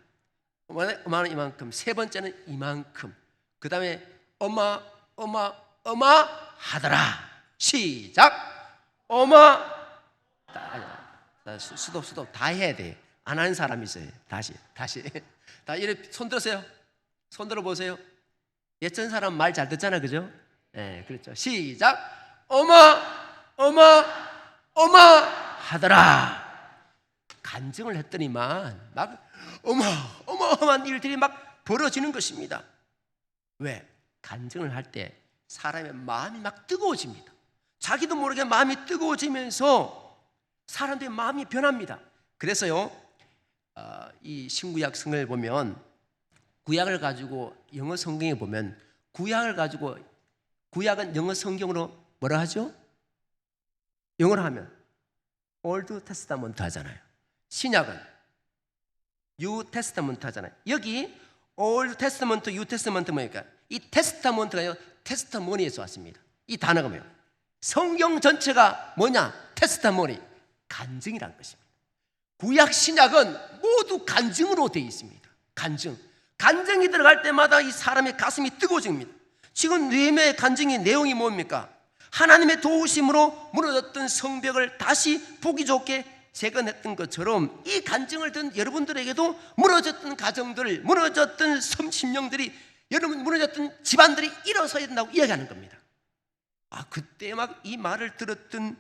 Speaker 4: 어마는 이만큼, 세 번째는 이만큼, 그 다음에 어마하더라. 시작. 수도 다 해야 돼. 안 하는 사람이 있어요. 다시. 다 이렇게 손 들으세요. 손 들어 보세요. 예전 사람 말 잘 듣잖아, 그죠? 네, 그렇죠. 시작. 어마하더라. 간증을 했더니만 막 어마어마한 일들이 막 벌어지는 것입니다. 왜? 간증을 할 때 사람의 마음이 막 뜨거워집니다. 자기도 모르게 마음이 뜨거워지면서 사람들의 마음이 변합니다. 그래서요, 이 신구약 성을 보면 구약을 가지고 영어 성경에 보면 구약은 영어 성경으로 뭐라 하죠? 영어로 하면 올드 테스타먼트 하잖아요. 신약은 뉴 테스타먼트 하잖아요. 여기 올드 테스타먼트, 뉴 테스타먼트 뭐니까 이 테스타먼트가요, 테스타모니에서 왔습니다. 이 단어가 뭐예요? 성경 전체가 뭐냐? 테스타모니, 간증이라는 것입니다. 구약 신약은 모두 간증으로 되어 있습니다. 간증이 들어갈 때마다 이 사람의 가슴이 뜨거워집니다. 지금 느헤미야의 간증의 내용이 뭡니까? 하나님의 도우심으로 무너졌던 성벽을 다시 보기 좋게 재건했던 것처럼 이 간증을 듣는 여러분들에게도 무너졌던 가정들, 무너졌던 심령들이, 여러분 무너졌던 집안들이 일어서야 된다고 이야기하는 겁니다. 그때 막 이 말을 들었던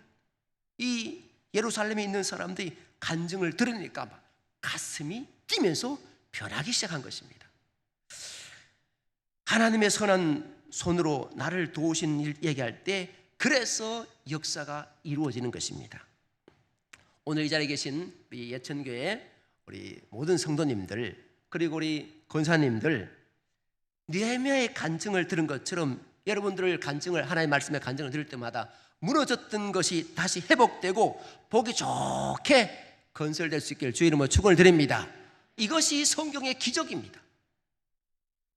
Speaker 4: 이 예루살렘에 있는 사람들이 간증을 들으니까 막 가슴이 뛰면서 변하기 시작한 것입니다. 하나님의 선한 손으로 나를 도우신 일 얘기할 때 그래서 역사가 이루어지는 것입니다. 오늘 이 자리에 계신 우리 예천교회 우리 모든 성도님들, 그리고 우리 권사님들, 느헤미야의 간증을 들은 것처럼 여러분들 간증을, 하나님의 말씀의 간증을 들을 때마다 무너졌던 것이 다시 회복되고 보기 좋게 건설될 수 있기를 주의 이름으로 축원을 드립니다. 이것이 성경의 기적입니다.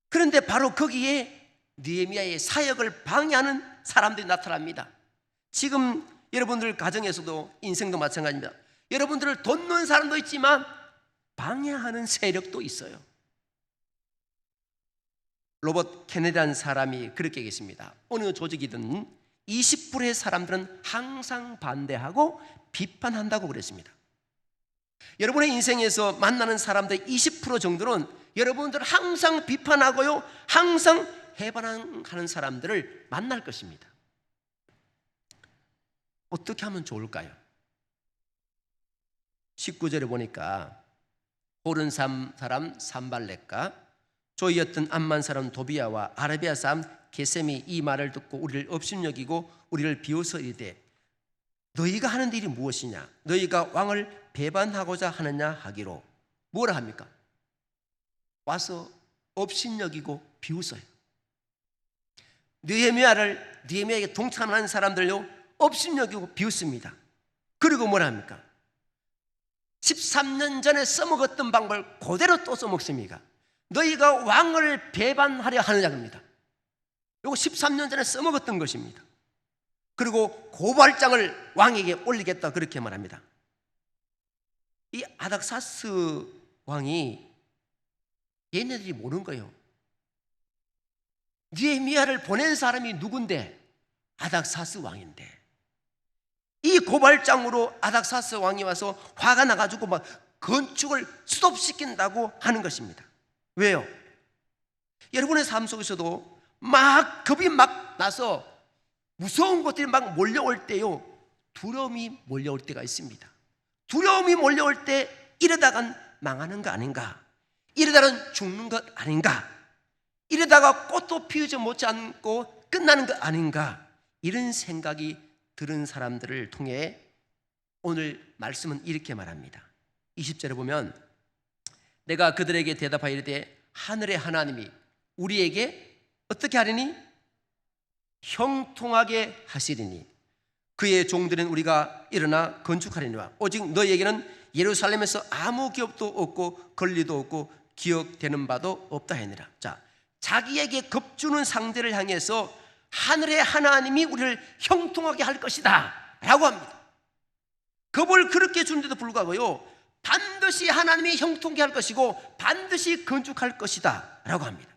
Speaker 4: 그런데 바로 거기에 느헤미야의 사역을 방해하는 사람들이 나타납니다. 지금 여러분들 가정에서도 인생도 마찬가지입니다. 여러분들을 돕는 사람도 있지만 방해하는 세력도 있어요. 로버트 케네디라는 사람이 그렇게 계십니다. 어느 조직이든 20%의 사람들은 항상 반대하고 비판한다고 그랬습니다. 여러분의 인생에서 만나는 사람들 20% 정도는 여러분들 항상 비판하고요, 항상 해반하는 사람들을 만날 것입니다. 어떻게 하면 좋을까요? 19절에 보니까 호른 사람 산발렛과 조이었던 암만 사람 도비야와 아라비아 사람 게셈이 이 말을 듣고 우리를 업신여기고 우리를 비웃어 이르되 너희가 하는 일이 무엇이냐? 너희가 왕을 배반하고자 하느냐 하기로. 뭐라 합니까? 와서 업신여기고 비웃어요. 느헤미야에게 동참하는 사람들요 업신여기고 비웃습니다. 그리고 뭐라 합니까? 13년 전에 써먹었던 방법을 그대로 또 써먹습니다. 너희가 왕을 배반하려 하느냐 합니다. 이거 13년 전에 써먹었던 것입니다. 그리고 고발장을 왕에게 올리겠다 그렇게 말합니다. 이 아닥사스 왕이 얘네들이 모르는 거예요. 느헤미야를 보낸 사람이 누군데? 아닥사스 왕인데 이 고발장으로 아닥사스 왕이 와서 화가 나가지고 막 건축을 스톱시킨다고 하는 것입니다. 왜요? 여러분의 삶 속에서도 막 겁이 막 나서 무서운 것들이 막 몰려올 때요 두려움이 몰려올 때가 있습니다. 두려움이 몰려올 때 이러다간 망하는 거 아닌가, 이러다간 죽는 것 아닌가, 이러다가 꽃도 피우지 못하고 끝나는 것 아닌가, 이런 생각이 들은 사람들을 통해 오늘 말씀은 이렇게 말합니다. 20절에 보면 내가 그들에게 대답하여 이르되 하늘의 하나님이 우리에게 어떻게 하리니? 형통하게 하시리니 그의 종들은 우리가 일어나 건축하리니와 오직 너희에게는 예루살렘에서 아무 기업도 없고 권리도 없고 기억되는 바도 없다 하니라. 자, 자기에게 겁주는 상대를 향해서 하늘의 하나님이 우리를 형통하게 할 것이다 라고 합니다. 겁을 그렇게 주는데도 불구하고요 반드시 하나님이 형통하게 할 것이고 반드시 건축할 것이다 라고 합니다.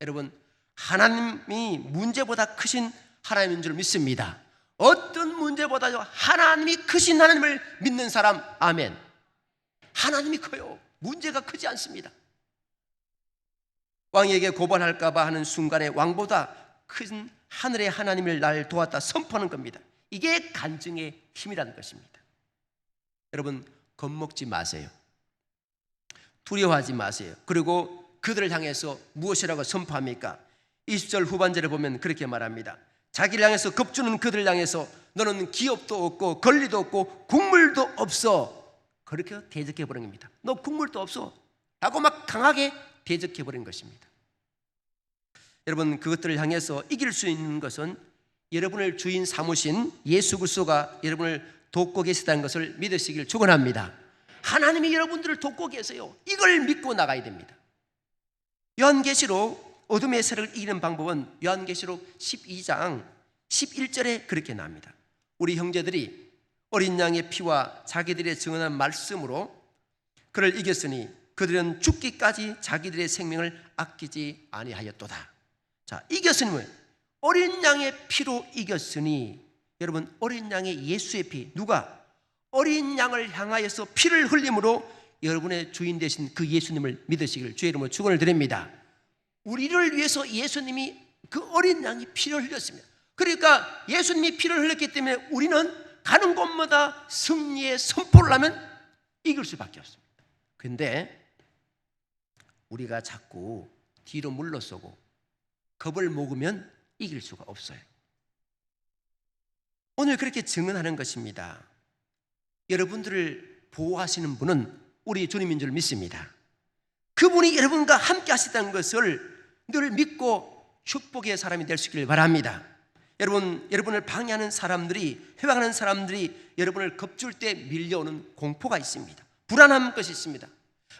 Speaker 4: 여러분, 하나님이 문제보다 크신 하나님인 줄 믿습니다. 어떤 문제보다요 하나님이 크신 하나님을 믿는 사람, 아멘. 하나님이 커요. 문제가 크지 않습니다. 왕에게 고발할까 봐 하는 순간에 왕보다 큰 하늘의 하나님을 날 도왔다 선포하는 겁니다. 이게 간증의 힘이라는 것입니다. 여러분, 겁먹지 마세요. 두려워하지 마세요. 그리고 그들을 향해서 무엇이라고 선포합니까? 20절 후반절에 보면 그렇게 말합니다. 자기를 향해서 겁주는 그들을 향해서 너는 기업도 없고 권리도 없고 국물도 없어, 그렇게 대적해버린 겁니다. 너 국물도 없어 라고 막 강하게 대적해버린 것입니다. 여러분, 그것들을 향해서 이길 수 있는 것은 여러분을 주인 삼으신 예수 그리스도가 여러분을 돕고 계시다는 것을 믿으시길 축원합니다. 하나님이 여러분들을 돕고 계세요. 이걸 믿고 나가야 됩니다. 요한계시록 어둠의 세력을 이기는 방법은 요한계시록 12장 11절에 그렇게 나옵니다. 우리 형제들이 어린 양의 피와 자기들의 증언한 말씀으로 그를 이겼으니 그들은 죽기까지 자기들의 생명을 아끼지 아니하였도다. 자, 이겼으니 뭐예요? 어린 양의 피로 이겼으니, 여러분, 어린 양의 예수의 피, 누가? 어린 양을 향하여서 피를 흘림으로 여러분의 주인 되신 그 예수님을 믿으시길 주의 이름으로 축원을 드립니다. 우리를 위해서 예수님이 그 어린 양이 피를 흘렸습니다. 그러니까 예수님이 피를 흘렸기 때문에 우리는 가는 곳마다 승리의 선포를 하면 이길 수밖에 없습니다. 그런데 우리가 자꾸 뒤로 물러서고 겁을 먹으면 이길 수가 없어요. 오늘 그렇게 증언하는 것입니다. 여러분들을 보호하시는 분은 우리 주님인 줄 믿습니다. 그분이 여러분과 함께 하시다는 것을 늘 믿고 축복의 사람이 될 수 있기를 바랍니다. 여러분을 방해하는 사람들이, 회방하는 사람들이 여러분을 겁줄 때 밀려오는 공포가 있습니다. 불안한 것이 있습니다.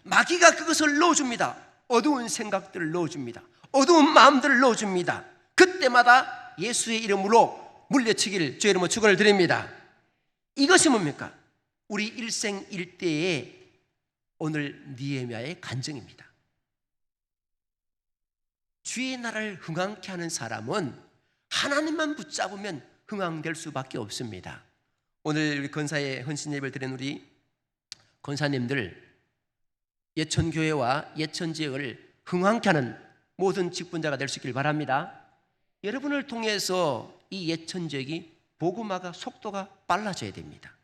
Speaker 4: 마귀가 그것을 넣어줍니다. 어두운 생각들을 넣어줍니다. 어두운 마음들을 넣어줍니다. 그때마다 예수의 이름으로 물려치기를 주의 이름으로 축원을 드립니다. 이것이 뭡니까? 우리 일생일대의 오늘 느헤미야의 간증입니다. 주의 나라를 흥왕케 하는 사람은 하나님만 붙잡으면 흥왕될 수밖에 없습니다. 오늘 우리 건사에 헌신 예배를 드린 우리 권사님들, 예천교회와 예천지역을 흥왕케 하는 모든 직분자가 될 수 있길 바랍니다. 여러분을 통해서 이 예천지역이 복음화가 속도가 빨라져야 됩니다.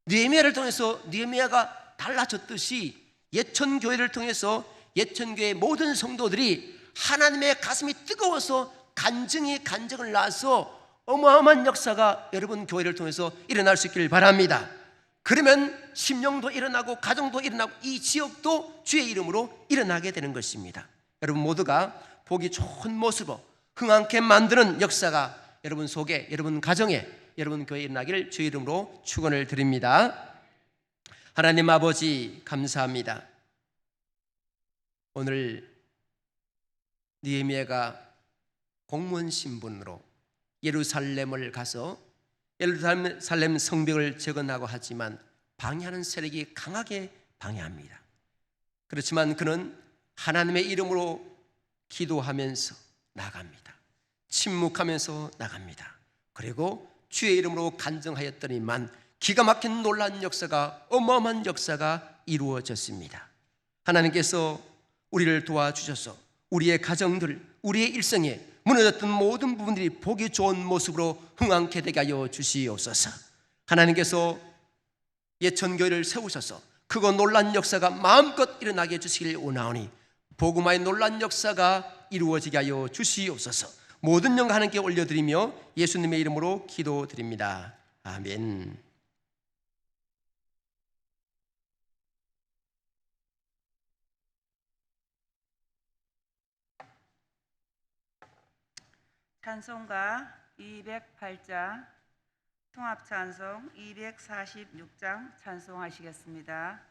Speaker 4: 느헤미야를 통해서 느헤미야가 달라졌듯이 예천교회를 통해서 예천교회 모든 성도들이 하나님의 가슴이 뜨거워서 간증을 낳아서 어마어마한 역사가 여러분 교회를 통해서 일어날 수 있기를 바랍니다. 그러면 심령도 일어나고 가정도 일어나고 이 지역도 주의 이름으로 일어나게 되는 것입니다. 여러분 모두가 보기 좋은 모습으로 흥왕케 만드는 역사가 여러분 속에, 여러분 가정에, 여러분 교회에 일어나기를 주의 이름으로 축원을 드립니다. 하나님 아버지 감사합니다. 오늘 느헤미야가 공무원 신분으로 예루살렘을 가서 예루살렘 성벽을 재건하고 하지만 방해하는 세력이 강하게 방해합니다. 그렇지만 그는 하나님의 이름으로 기도하면서 나갑니다. 침묵하면서 나갑니다. 그리고 주의 이름으로 간증하였더니만 기가 막힌 놀라운 역사가, 어마어마한 역사가 이루어졌습니다. 하나님께서 우리를 도와주셔서 우리의 가정들, 우리의 일생에 무너졌던 모든 부분들이 보기 좋은 모습으로 흥왕케 되게 하여 주시옵소서. 하나님께서 예천교회를 세우셔서 크고 놀란 역사가 마음껏 일어나게 해주시길 원하오니 복음화의 놀란 역사가 이루어지게 하여 주시옵소서. 모든 영광 하나님께 올려드리며 예수님의 이름으로 기도드립니다. 아멘.
Speaker 1: 찬송가 208장, 통합찬송 246장 찬송하시겠습니다.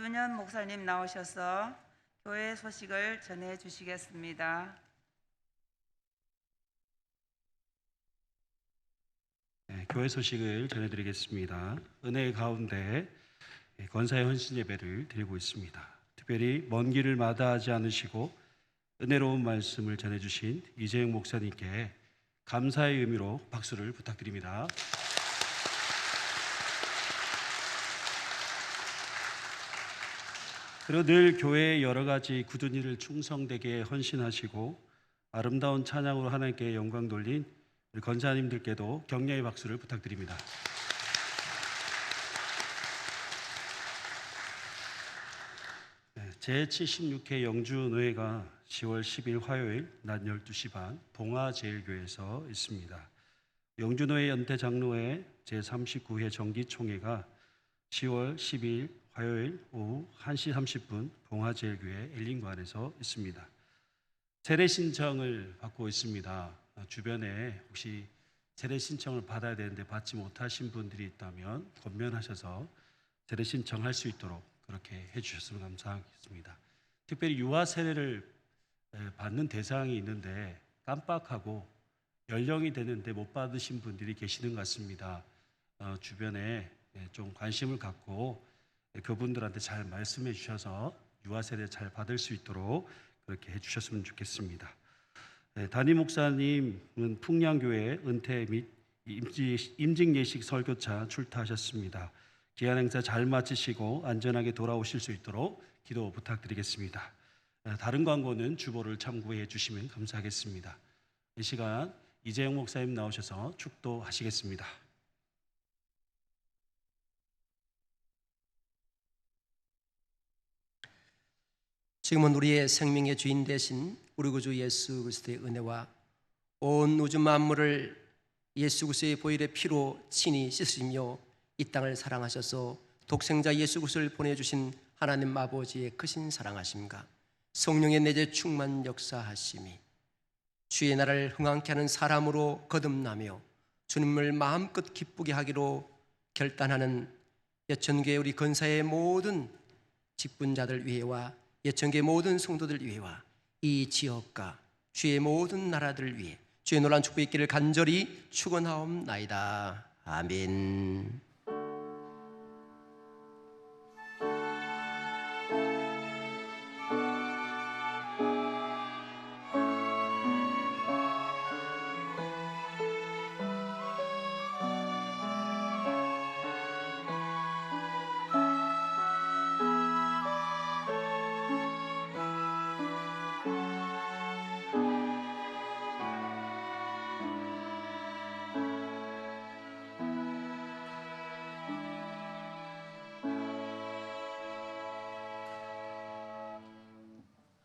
Speaker 1: 이준현 목사님 나오셔서 교회 소식을 전해 주시겠습니다.
Speaker 5: 네, 교회 소식을 전해드리겠습니다. 은혜의 가운데 권사의 헌신 예배를 드리고 있습니다. 특별히 먼 길을 마다하지 않으시고 은혜로운 말씀을 전해주신 이재영 목사님께 감사의 의미로 박수를 부탁드립니다. 그리고 늘 교회의 여러 가지 굳은 일을 충성되게 헌신하시고 아름다운 찬양으로 하나님께 영광 돌린 우리 권사님들께도 격려의 박수를 부탁드립니다. 제76회 영주노회가 10월 10일 화요일 낮 12시 반 봉화제일교회에서 있습니다. 영주노회 연태장로회 제39회 정기총회가 10월 10일 화요일 오후 1시 30분 봉화제일교회 엘린관에서 있습니다. 세례 신청을 받고 있습니다. 주변에 혹시 세례 신청을 받아야 되는데 받지 못하신 분들이 있다면 권면하셔서 세례 신청할 수 있도록 그렇게 해주셨으면 감사하겠습니다. 특별히 유아 세례를 받는 대상이 있는데 깜빡하고 연령이 되는데 못 받으신 분들이 계시는 것 같습니다. 주변에 좀 관심을 갖고 그분들한테 잘 말씀해 주셔서 유아 세례 잘 받을 수 있도록 그렇게 해주셨으면 좋겠습니다. 담임 목사님은 풍량교회 은퇴 및 임직 예식 설교차 출타하셨습니다. 귀한 행사 잘 마치시고 안전하게 돌아오실 수 있도록 기도 부탁드리겠습니다. 다른 광고는 주보를 참고해 주시면 감사하겠습니다. 이 시간 이재영 목사님 나오셔서 축도하시겠습니다.
Speaker 4: 지금은 우리의 생명의 주인 되신 우리 구주 예수 그리스도의 은혜와 온 우주 만물을 예수 그리스도의 보혈의 피로 친히 씻으시며 이 땅을 사랑하셔서 독생자 예수 그리스도를 보내주신 하나님 아버지의 크신 사랑하심과 성령의 내재 충만 역사하심이 주의 나라를 흥왕케 하는 사람으로 거듭나며 주님을 마음껏 기쁘게 하기로 결단하는 예천교회 우리 권사의 모든 직분자들 위해와 예천교회 모든 성도들 위해와 이 지역과 주의 모든 나라들을 위해 주의 놀라운 축복이 있기를 간절히 축원하옵나이다. 아멘.